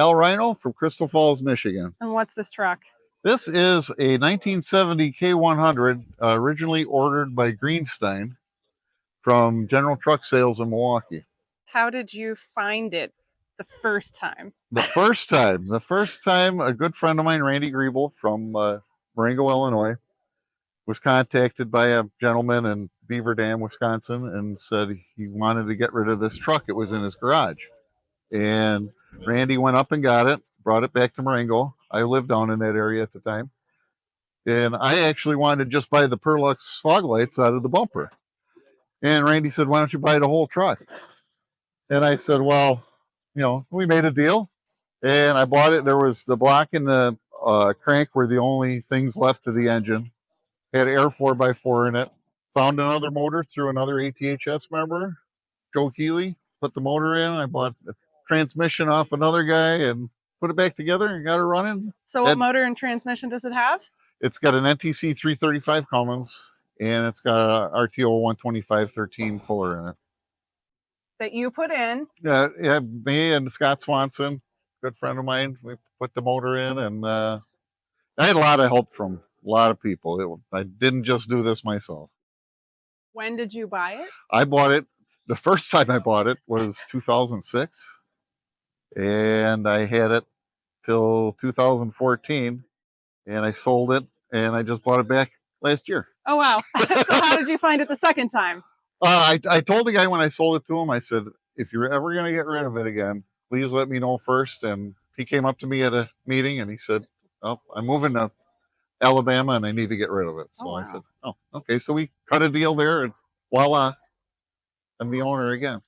Rhino from Crystal Falls, Michigan. And what's this truck? This is a 1970 K-100, originally ordered by Greenstein from General Truck Sales in Milwaukee. How did you find it the first time? The first time, a good friend of mine, Randy Griebel from Marengo, Illinois, was contacted by a gentleman in Beaver Dam, Wisconsin, and said he wanted to get rid of this truck. It was in his garage. And Randy went up and got it, brought it back to Marengo. I lived down in that area at the time. And I actually wanted to just buy the Perlux fog lights out of the bumper. And Randy said, why don't you buy the whole truck? And I said, well, you know, we made a deal. And I bought it. There was the block and the crank were the only things left of the engine. Had air 4x4 in it. Found another motor through another ATHS member, Joe Keeley. Put the motor in. I bought the transmission off another guy and put it back together and got it running. So what motor and transmission does it have? It's got an NTC 335 Cummins, and it's got a RTO 12513 Fuller in it. That you put in? Yeah, me and Scott Swanson, good friend of mine, we put the motor in, and I had a lot of help from a lot of people. I didn't just do this myself. When did you buy it? I bought it, the first time I bought it was 2006, and I had it till 2014, and I sold it, and I just bought it back last year. Oh, wow. So how did you find it the second time? I told the guy when I sold it to him, I said, if you're ever going to get rid of it again, please let me know first. And he came up to me at a meeting and he said, oh, I'm moving to Alabama and I need to get rid of it. So I said, oh, okay. So we cut a deal there and voila, I'm the owner again.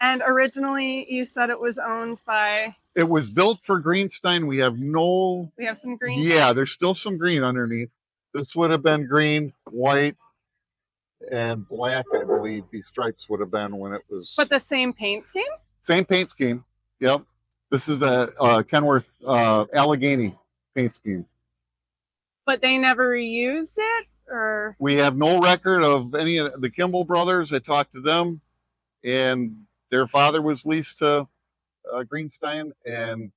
And originally you said it was owned by? It was built for Greenstein. We have some green? Yeah, there's still some green underneath. This would have been green, white, and black, I believe these stripes would have been when it was. But the same paint scheme? Same paint scheme. Yep. This is a Kenworth Allegheny paint scheme. But they never reused it, or? We have no record of any of the Kimball brothers. I talked to them, and their father was leased to Greenstein, and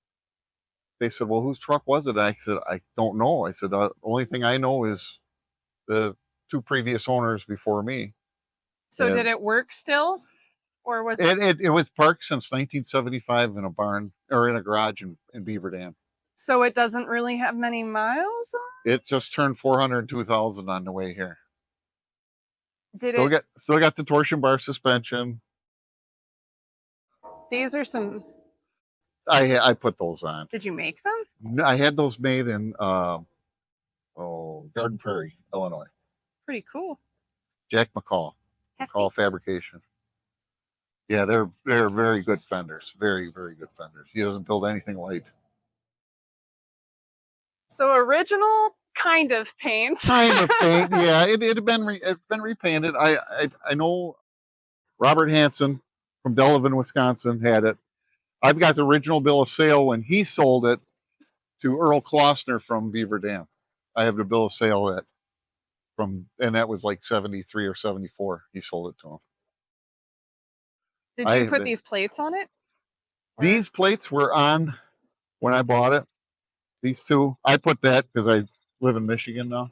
they said, well, whose truck was it? I said, I don't know. I said, the only thing I know is the two previous owners before me. So did it work still, or was it was parked since 1975 in a barn or in a garage in Beaver Dam? So it doesn't really have many miles on? It just turned 402,000 on the way here. Still got the torsion bar suspension. These are some. I put those on. Did you make them? I had those made in Garden Prairie, Illinois. Pretty cool. Jack McCall Fabrication. Yeah, they're very good fenders. Very, very good fenders. He doesn't build anything light. So original kind of paint. Kind of paint, yeah. It's been repainted. I know Robert Hansen from Delavan, Wisconsin had it. I've got the original bill of sale when he sold it to Earl Klossner from Beaver Dam. I have the bill of sale and that was like 73 or 74. He sold it to him. Did you put these plates on it? These plates were on when I bought it. These two, I put that because I live in Michigan now.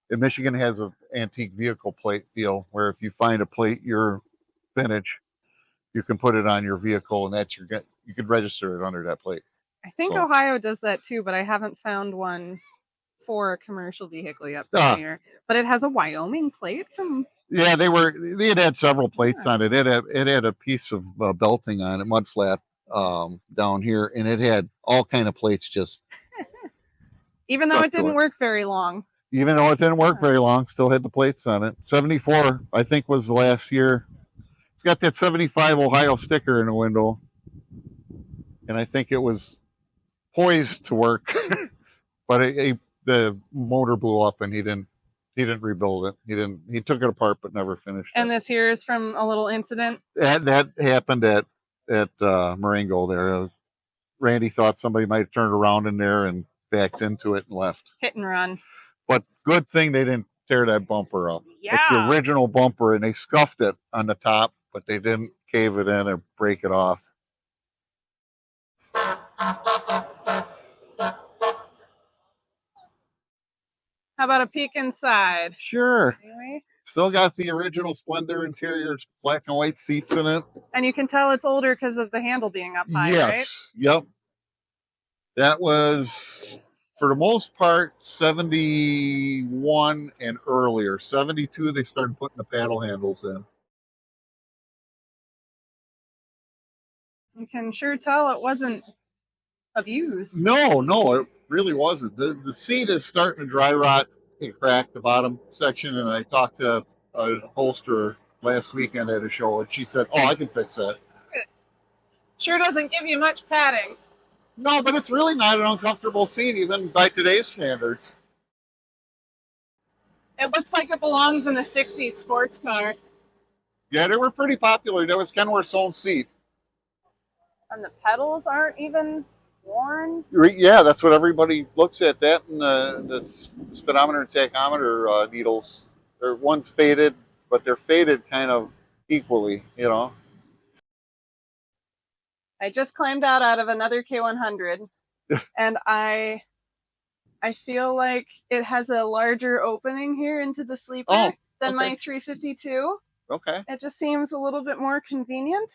And Michigan has an antique vehicle plate deal where if you find a plate, you're vintage, you can put it on your vehicle, and that's you could register it under that plate. I think Ohio does that too, but I haven't found one for a commercial vehicle yet here. But it has a Wyoming plate from. Yeah, they had several plates on it. It had a piece of belting on it, mud flat down here, and it had all kind of plates just. Even though it didn't work very long. Even though it didn't work very long, still had the plates on it. 74, I think, was the last year. It's got that 75 Ohio sticker in the window. And I think it was poised to work. But the motor blew up and he didn't rebuild it. He took it apart but never finished it. And this here is from a little incident? That happened at Marengo there. Randy thought somebody might have turned around in there and backed into it and left. Hit and run. But good thing they didn't tear that bumper up. Yeah. It's the original bumper, and they scuffed it on the top, but they didn't cave it in or break it off. How about a peek inside? Sure. Anyway. Still got the original Splendor interiors, black and white seats in it. And you can tell it's older because of the handle being up high, Yes. right? Yep. That was, for the most part, 71 and earlier. 72, they started putting the paddle handles in. You can sure tell it wasn't abused. No, it really wasn't. The seat is starting to dry rot and crack the bottom section, and I talked to an upholsterer last weekend at a show, and she said, "Oh, I can fix that." Sure doesn't give you much padding. No, but it's really not an uncomfortable seat, even by today's standards. It looks like it belongs in a 60s sports car. Yeah, they were pretty popular. That was Kenworth's own seat. And the pedals aren't even worn. Yeah, that's what everybody looks at. That and the speedometer and tachometer needles. One's faded, but they're faded kind of equally, you know. I just climbed out of another K-100, and I feel like it has a larger opening here into the sleeper than my 352. Okay. It just seems a little bit more convenient.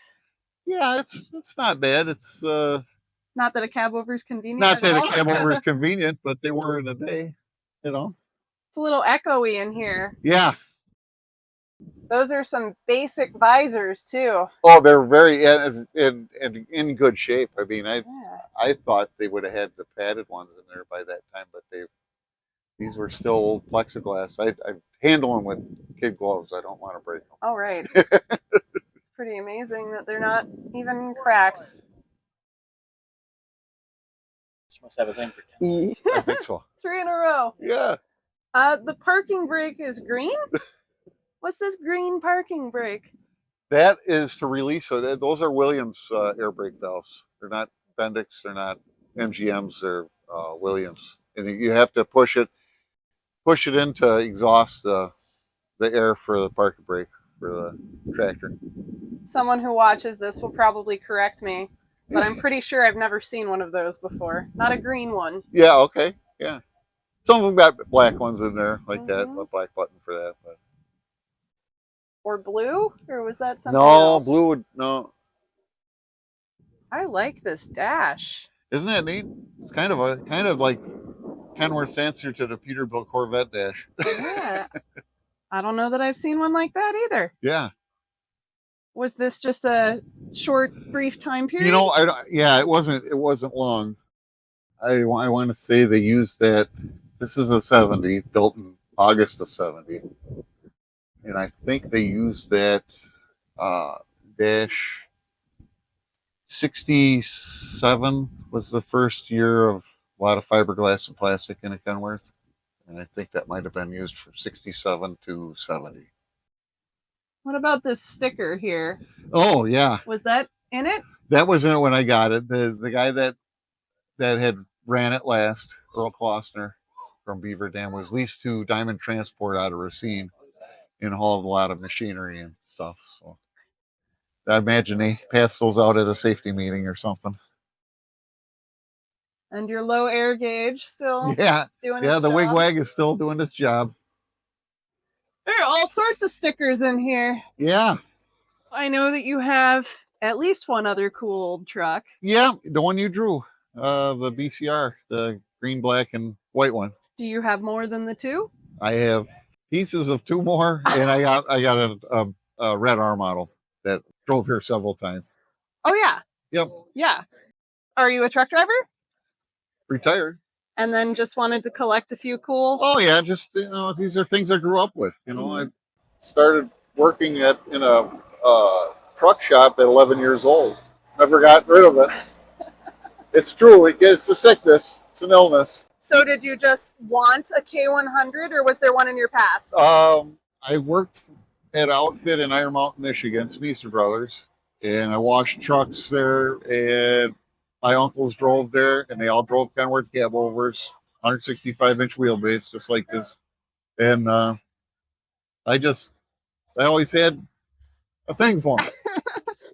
Yeah, it's not bad. It's not that a Cabover is convenient. Not that a Cabover is convenient, but they were in a day, you know. It's a little echoey in here. Yeah. Those are some basic visors too. Oh, they're very in good shape. I mean, I thought they would have had the padded ones in there by that time, but these were still old plexiglass. I handle them with kid gloves. I don't want to break them. Oh, right. It's pretty amazing that they're not even cracked. She must have a thing for Ken. I think so. 3 in a row. Yeah. The parking brake is green? What's this green parking brake? That is to release. So those are Williams air brake valves. They're not Bendix. They're not MGMs. They're Williams. And you have to push it in to exhaust the air for the parking brake for the tractor. Someone who watches this will probably correct me, but I'm pretty sure I've never seen one of those before. Not a green one. Yeah, okay. Yeah. Some of them got black ones in there like that, a black button for that. But. Or blue? Or was that something else? No, blue would, no. I like this dash. Isn't that neat? It's kind of like Kenworth's answer to the Peterbilt Corvette dash. Yeah. I don't know that I've seen one like that either. Yeah. Was this just a short, brief time period? You know, it wasn't long. I want to say they used that. This is a 70, built in August of 70. And I think they used that dash 67 was the first year of a lot of fiberglass and plastic in a Kenworth. And I think that might have been used from 67 to 70. What about this sticker here? Oh, yeah. Was that in it? That was in it when I got it. The guy that had ran it last, Earl Klossner from Beaver Dam, was leased to Diamond Transport out of Racine and hauled a lot of machinery and stuff. So I imagine they passed those out at a safety meeting or something. And your low air gauge still doing its job? Yeah, the wigwag is still doing its job. There are all sorts of stickers in here. Yeah. I know that you have at least one other cool old truck. Yeah, the one you drew, the BCR, the green, black, and white one. Do you have more than the two? I have pieces of two more, and I got a red R model that drove here several times. Oh, yeah. Yep. Yeah. Are you a truck driver? Retired. And then just wanted to collect a few cool? Oh, yeah. Just, these are things I grew up with. I started working in a truck shop at 11 years old. Never got rid of it. It's true. It's a sickness. It's an illness. So did you just want a K-100, or was there one in your past? I worked at an outfit in Iron Mountain, Michigan, Smeester Brothers, and I washed trucks there, and my uncles drove there, and they all drove Kenworth Cabovers, 165-inch wheelbase, just like this. And I always had a thing for them.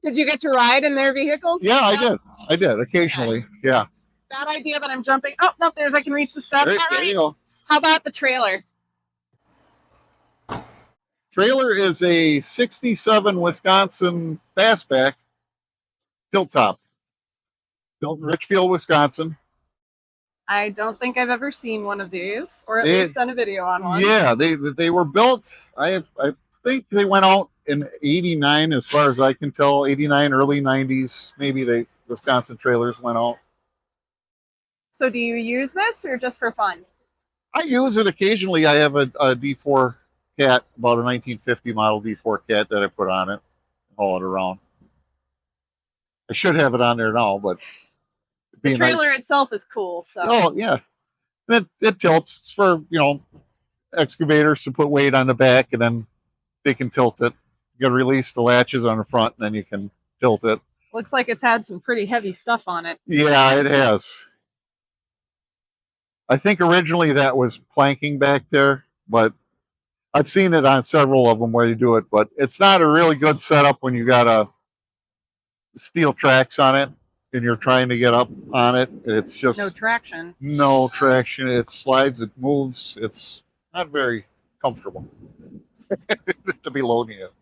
Did you get to ride in their vehicles? Yeah, I did. I did occasionally. Yeah. Bad idea, but I'm jumping. Oh, no, there's, I can reach the stuff. There, All there right. you go. How about the trailer? Trailer is a 67 Wisconsin fastback tilt top. Built in Richfield, Wisconsin. I don't think I've ever seen one of these, or at least done a video on one. Yeah, they were built. I think they went out in '89, as far as I can tell. '89, early '90s, maybe the Wisconsin trailers went out. So do you use this or just for fun? I use it occasionally. I have a D4 cat, about a 1950 model D4 cat that I put on it, haul it around. I should have it on there now, but The trailer nice. itself is cool. So. Oh yeah, it tilts. It's for excavators to put weight on the back, and then they can tilt it. You got to release the latches on the front, and then you can tilt it. Looks like it's had some pretty heavy stuff on it. Yeah, it has. I think originally that was planking back there, but I've seen it on several of them where you do it. But it's not a really good setup when you got a steel tracks on it and you're trying to get up on it. It's just no traction. No traction. It slides, it moves. It's not very comfortable to be loading it.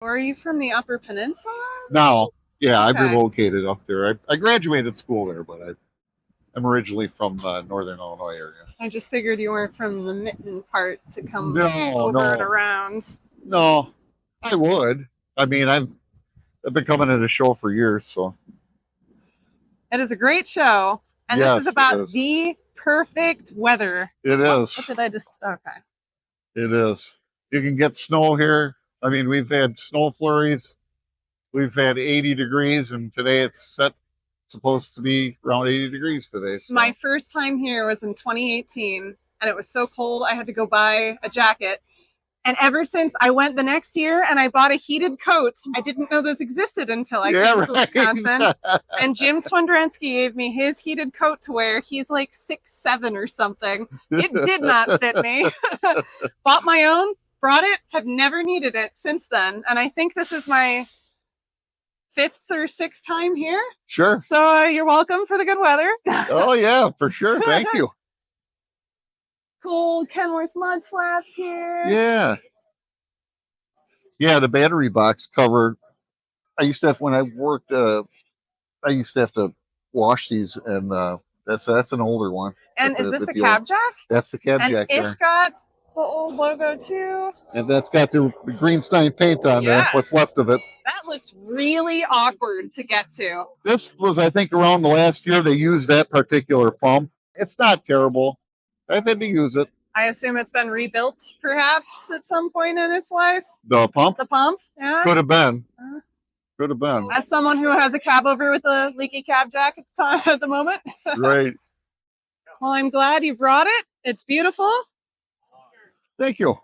Are you from the Upper Peninsula? No. Yeah, Okay. I relocated up there. I graduated school there, but I'm originally from northern Illinois area. I just figured you weren't from the Mitten part to come No, over and around. No, I would. I mean, I've been coming to the show for years, so. It is a great show, and Yes, this is about it is. the perfect weather. It is. What did I just? Okay. It is. You can get snow here. I mean, we've had snow flurries. We've had 80 degrees, and today it's supposed to be around 80 degrees today. So. My first time here was in 2018, and it was so cold I had to go buy a jacket. And ever since, I went the next year and I bought a heated coat. I didn't know those existed until I came to Wisconsin. And Jim Swandrensky gave me his heated coat to wear. He's like 6'7" or something. It did not fit me. Bought my own, brought it, have never needed it since then. And I think this is my 5th or 6th time here. Sure. So you're welcome for the good weather. Oh, yeah, for sure. Thank you. Cool Kenworth mud flats here. Yeah. Yeah, the battery box cover. I used to have, when I worked, I used to have to wash these, and that's an older one. And is this the cab jack? That's the cab jack there. It's got the old logo too. And that's got the Greenstein paint on there, what's left of it. That looks really awkward to get to. This was, I think, around the last year they used that particular pump. It's not terrible. I've had to use it. I assume it's been rebuilt, perhaps, at some point in its life. The pump? The pump, yeah. Could have been. Could have been. As someone who has a Cabover with a leaky cab jack at the time, at the moment. Right. Well, I'm glad you brought it. It's beautiful. Thank you.